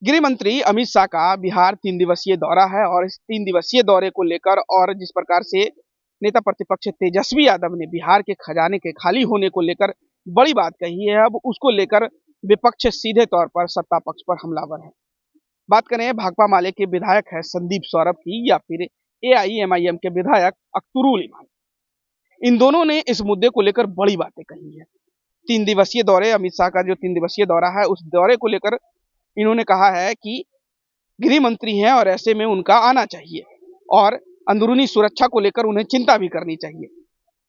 गृह मंत्री अमित शाह का बिहार 3 दिवसीय दौरा है और इस 3 दिवसीय दौरे को लेकर और जिस प्रकार से नेता प्रतिपक्ष तेजस्वी यादव ने बिहार के खजाने के खाली होने को लेकर बड़ी बात कही है, अब उसको लेकर विपक्ष सीधे तौर पर सत्ता पक्ष पर हमलावर है। बात करें भाकपा माले के विधायक है संदीप सौरभ की या फिर एआईएमआईएम के विधायक अख्तरुल इमान, इन दोनों ने इस मुद्दे को लेकर बड़ी बातें कही है। 3 दिवसीय दौरे, अमित शाह का जो 3 दिवसीय दौरा है, उस दौरे को लेकर इन्होंने कहा है कि गृह मंत्री हैं और ऐसे में उनका आना चाहिए और अंदरूनी सुरक्षा को लेकर उन्हें चिंता भी करनी चाहिए,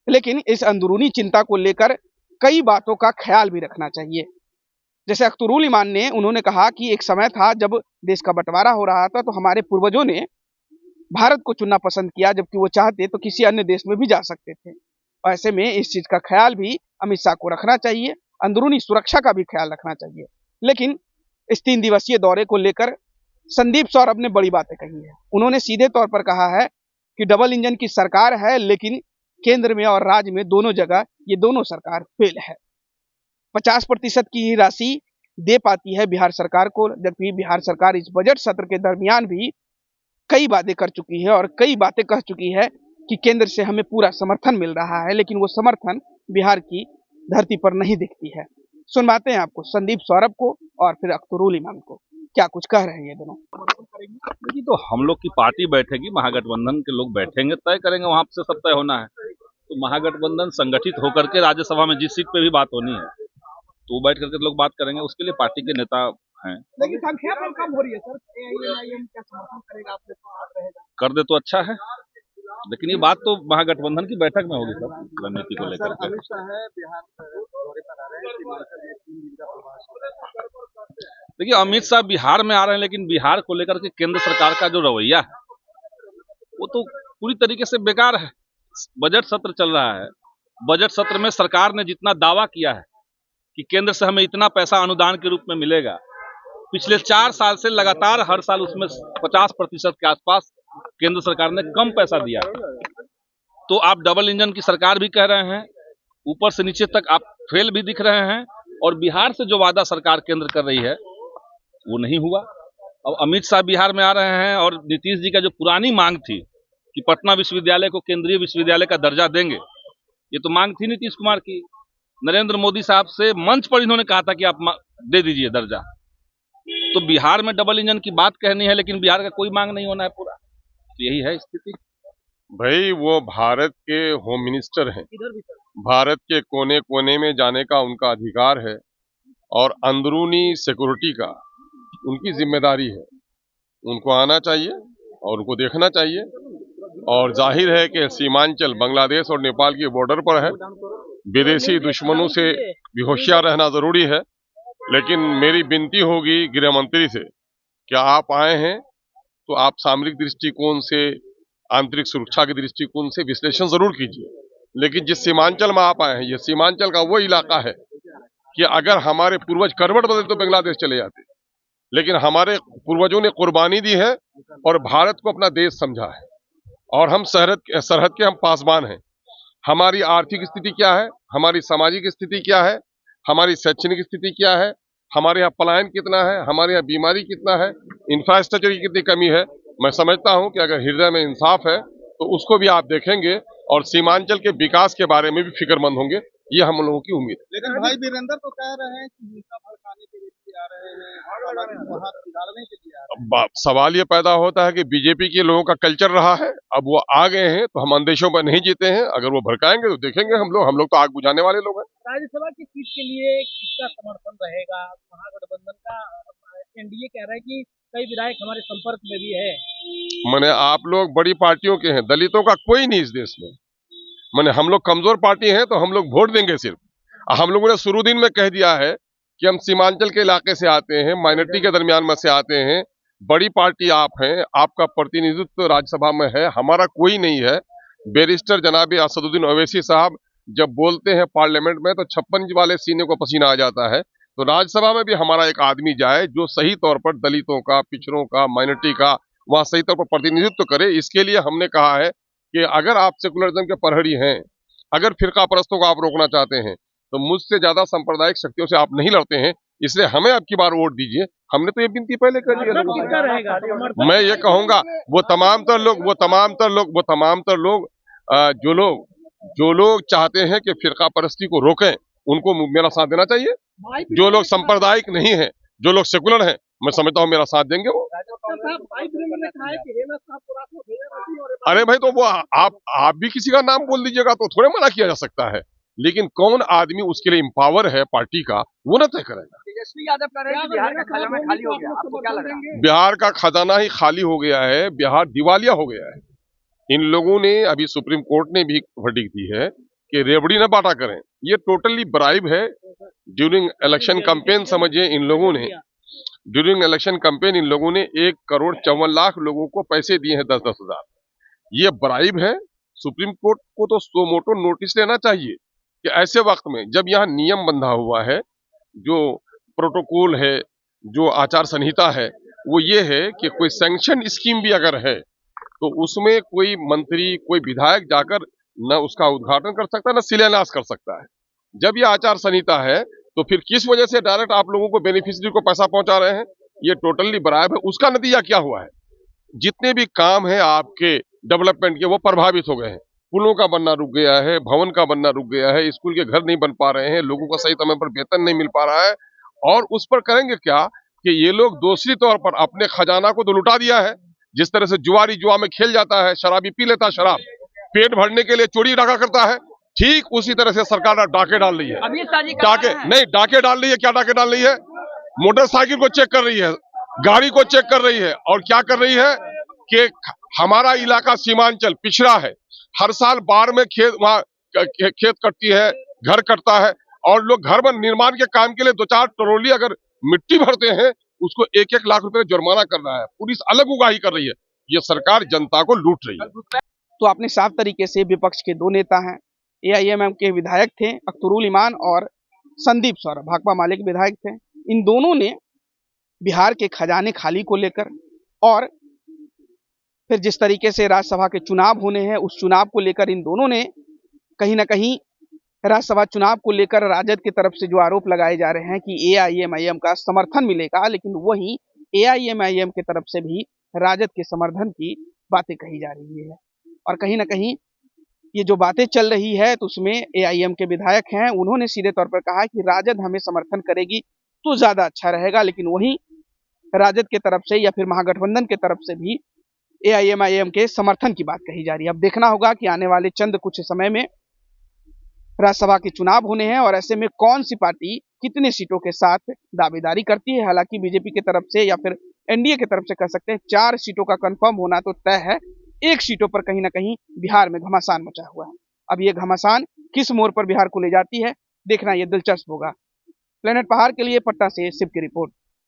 लेकिन इस अंदरूनी चिंता को लेकर कई बातों का ख्याल भी रखना चाहिए। जैसे अख्तरुल इमान ने उन्होंने कहा कि एक समय था जब देश का बंटवारा हो रहा था तो हमारे पूर्वजों ने भारत को चुनना पसंद किया, जबकि वो चाहते तो किसी अन्य देश में भी जा सकते थे। और ऐसे में इस चीज का ख्याल भी अमित शाह को रखना चाहिए, अंदरूनी सुरक्षा का भी ख्याल रखना चाहिए। लेकिन इस 3 दिवसीय दौरे को लेकर संदीप सौरभ ने बड़ी बातें कही है। उन्होंने सीधे तौर पर कहा है कि डबल इंजन की सरकार है, लेकिन केंद्र में और राज्य में दोनों जगह ये दोनों सरकार फेल है। 50% की ही राशि दे पाती है बिहार सरकार को, जबकि बिहार सरकार इस बजट सत्र के दरमियान भी कई बातें कर चुकी है और कई बातें कह चुकी है कि केंद्र से हमें पूरा समर्थन मिल रहा है, लेकिन वो समर्थन बिहार की धरती पर नहीं दिखती है। सुनवाते हैं आपको संदीप सौरभ को और फिर अख्तरुल इमान को, क्या कुछ कह रहे हैं ये दोनों। देखिए, तो हम लोग की पार्टी बैठेगी, महागठबंधन के लोग बैठेंगे, तय करेंगे, वहां से सब तय होना है। तो महागठबंधन संगठित होकर के राज्यसभा में जिस सीट पे भी बात होनी है तो वो बैठ करके लोग बात करेंगे, उसके लिए पार्टी के नेता हैं। लेकिन संख्या पर कम हो रही है सर, एआईएमआईएम क्या समर्थन करेगा, आपके साथ रहेगा? कर दे तो अच्छा है, लेकिन ये बात तो महागठबंधन की बैठक में होगी सर, रणनीति को लेकर के। अमित शाह है बिहार दौरे पर आ रहे हैं, 3 दिन का प्रवास। देखिए, अमित शाह बिहार में आ रहे हैं, लेकिन बिहार को लेकर के केंद्र सरकार का जो रवैया है वो तो पूरी तरीके से बेकार है। बजट सत्र चल रहा है, बजट सत्र में सरकार ने जितना दावा किया है कि केंद्र से हमें इतना पैसा अनुदान के रूप में मिलेगा, पिछले 4 साल से लगातार हर साल उसमें 50% के आसपास केंद्र सरकार ने कम पैसा दिया है। तो आप डबल इंजन की सरकार भी कह रहे हैं, ऊपर से नीचे तक आप फेल भी दिख रहे हैं, और बिहार से जो वादा सरकार केंद्र कर रही है वो नहीं हुआ। अब अमित शाह बिहार में आ रहे हैं और नीतीश जी का जो पुरानी मांग थी कि पटना विश्वविद्यालय को केंद्रीय विश्वविद्यालय का दर्जा देंगे, ये तो मांग थी नीतीश कुमार की। नरेंद्र मोदी साहब से मंच पर इन्होंने कहा था कि आप दे दीजिए दर्जा। तो बिहार में डबल इंजन की बात कहनी है, लेकिन बिहार का कोई मांग नहीं होना है पूरा। तो यही है स्थिति। भाई, वो भारत के होम मिनिस्टर हैं, भारत के कोने कोने में जाने का उनका अधिकार है और अंदरूनी सिक्योरिटी का उनकी जिम्मेदारी है। उनको आना चाहिए और उनको देखना चाहिए। और जाहिर है कि सीमांचल बांग्लादेश और नेपाल के बॉर्डर पर है, विदेशी दुश्मनों से भी होशियार रहना जरूरी है। लेकिन मेरी विनती होगी गृह मंत्री से कि आप आए हैं तो आप सामरिक दृष्टिकोण से, आंतरिक सुरक्षा के दृष्टिकोण से विश्लेषण जरूर कीजिए। लेकिन जिस सीमांचल में आप आए हैं, ये सीमांचल का वो इलाका है कि अगर हमारे पूर्वज करवट बदल तो बांग्लादेश चले जाते, लेकिन हमारे पूर्वजों ने कुर्बानी दी है और भारत को अपना देश समझा है, और हम सरहद के हम पासबान हैं। हमारी आर्थिक स्थिति क्या है, हमारी सामाजिक स्थिति क्या है, हमारी शैक्षणिक स्थिति क्या है, हमारे यहाँ पलायन कितना है, हमारे यहाँ बीमारी कितना है, इंफ्रास्ट्रक्चर की कितनी कमी है। मैं समझता हूँ कि अगर हृदय में इंसाफ है तो उसको भी आप देखेंगे और सीमांचल के विकास के बारे में भी फिक्रमंद होंगे। ये हम लोगों की उम्मीद है। लेकिन भाई वीरेंद्र तो कह रहे हैं कि हिंसा भड़काने के लिए आ रहे हैं, वहां बिगाड़ने के लिए आ रहे हैं। सवाल ये पैदा होता है कि बीजेपी के लोगों का कल्चर रहा है, अब वो आ गए हैं तो हम अंदेशों पर नहीं जीते हैं। अगर वो भड़काएंगे तो देखेंगे हम लोग तो आग बुझाने वाले लोग हैं। राज्यसभा की सीट के लिए किसका समर्थन रहेगा? महागठबंधन का, एनडीए कह रहा है कि कई विधायक हमारे संपर्क में भी है। मैंने आप लोग बड़ी पार्टियों के हैं, दलितों का कोई नहीं इस देश में। मैंने हम लोग कमजोर पार्टी हैं तो हम लोग वोट देंगे सिर्फ। हम लोगों ने शुरू दिन में कह दिया है कि हम सीमांचल के इलाके से आते हैं, माइनॉरिटी के दरमियान में से आते हैं। बड़ी पार्टी आप हैं, आपका प्रतिनिधित्व राज्यसभा में है, हमारा कोई नहीं है। बैरिस्टर जनाब असदुद्दीन ओवैसी साहब जब बोलते हैं पार्लियामेंट में तो 56 वाले सीने को पसीना आ जाता है। तो राज्यसभा में भी हमारा एक आदमी जाए जो सही तौर पर दलितों का, पिछड़ों का, माइनॉरिटी का वहाँ सही तौर पर प्रतिनिधित्व करे। इसके लिए हमने कहा है कि अगर आप सेकुलरिज्म के प्रहरी हैं, अगर फिरका परस्तों को आप रोकना चाहते हैं, तो मुझसे ज्यादा सांप्रदायिक शक्तियों से आप नहीं लड़ते हैं, इसलिए हमें अब की बार वोट दीजिए। हमने तो ये विनती पहले कर ली है लोगों से। मैं ये कहूंगा वो तमाम तर लोग जो लोग चाहते हैं कि फिरका परस्ती को रोकें, उनको मेरा साथ देना चाहिए। जो लोग सांप्रदायिक नहीं है, जो लोग सेकुलर हैं, मैं समझता हूँ मेरा साथ देंगे वो। अरे भाई, तो वो आप भी किसी का नाम बोल दीजिएगा तो थोड़े मना किया जा सकता है, लेकिन कौन आदमी उसके लिए एम्पावर है पार्टी का, वो न तय करेगा। तेजस्वी यादव कह रहे हैं कि बिहार का खजाना खाली हो गया, आपको क्या लग रहा है? बिहार का खजाना ही खाली हो गया है, बिहार दिवालिया हो गया है। इन लोगों ने अभी सुप्रीम कोर्ट ने भी वर्डिक्ट दी है कि रेवड़ी न बांटा करें, ये टोटली ब्राइब है। ड्यूरिंग इलेक्शन कैंपेन समझिए, इन लोगों ने ड्यूरिंग इलेक्शन कैंपेन 1,54,00,000 लोगों को पैसे दिए हैं 10-10 हजार। ये ब्राइब है। सुप्रीम कोर्ट को तो सो मोटो नोटिस लेना चाहिए कि ऐसे वक्त में जब यहाँ नियम बंधा हुआ है, जो प्रोटोकॉल है, जो आचार संहिता है, वो ये है कि कोई सैंक्शन स्कीम भी अगर है तो उसमें कोई मंत्री, कोई विधायक जाकर न उसका उद्घाटन कर सकता है, न शिलान्यास कर सकता है। जब ये आचार संहिता है तो फिर किस वजह से डायरेक्ट आप लोगों को, बेनिफिशियरी को पैसा पहुंचा रहे हैं? ये टोटली ब्राइब है। उसका नतीजा क्या हुआ है? जितने भी काम है आपके डेवलपमेंट के, वो प्रभावित हो गए हैं। पुलों का बनना रुक गया है, भवन का बनना रुक गया है, स्कूल के घर नहीं बन पा रहे हैं, लोगों को सही समय पर वेतन नहीं मिल पा रहा है। और उस पर करेंगे क्या कि ये लोग दूसरी तौर पर अपने खजाना को तो लुटा दिया है। जिस तरह से जुआरी जुआ में खेल जाता है, शराबी पी लेता है शराब, पेट भरने के लिए चोरी डाका करता है, ठीक उसी तरह से सरकार डाके डाल रही है। डाके डाल रही है। क्या डाके डाल रही है? मोटरसाइकिल को चेक कर रही है, गाड़ी को चेक कर रही है, और क्या कर रही है कि हमारा इलाका सीमांचल पिछड़ा है। हर साल बाढ़ में खेत कटती है, घर कटता है, और लोग घर निर्माण के काम के लिए 2-4 ट्रॉली अगर मिट्टी भरते हैं, उसको 1-1 लाख रुपए जुर्माना कर रहा है। पुलिस अलग उगाही कर रही है। ये सरकार जनता को लूट रही है। तो आपने साफ तरीके से विपक्ष के दो नेता हैं, एआईएमआईएम के विधायक थे अख्तरुल ईमान और संदीप सौरभ, भाकपा माले के विधायक थे। इन दोनों ने बिहार के खजाने खाली को लेकर और फिर जिस तरीके से राज्यसभा के चुनाव होने हैं, उस चुनाव को लेकर इन दोनों ने कहीं ना कहीं राज्यसभा चुनाव को लेकर राजद की तरफ से जो आरोप लगाए जा रहे हैं कि एआईएमआईएम का समर्थन मिलेगा, लेकिन वहीं एआईएमआईएम की तरफ से भी राजद के समर्थन की बातें कही जा रही है। और कहीं ना कहीं ये जो बातें चल रही है तो उसमें एआईएम के विधायक हैं, उन्होंने सीधे तौर पर कहा कि राजद हमें समर्थन करेगी तो ज्यादा अच्छा रहेगा, लेकिन वहीं राजद की तरफ से या फिर महागठबंधन की तरफ से भी एआईएमआईएम के समर्थन की बात कही जा रही है। अब देखना होगा कि आने वाले चंद कुछ समय में राज्यसभा के चुनाव होने हैं और ऐसे में कौन सी पार्टी कितने सीटों के साथ दावेदारी करती है। हालांकि बीजेपी की तरफ से या फिर एनडीए की तरफ से कह सकते हैं 4 सीटों का कंफर्म होना तो तय है, 1 सीटों पर कहीं ना कहीं बिहार में घमासान मचा हुआ है। अब ये घमासान किस मोड़ पर बिहार को ले जाती है, देखना ये दिलचस्प होगा। प्लेनेट पहाड़ के लिए पटना से शिव की रिपोर्ट।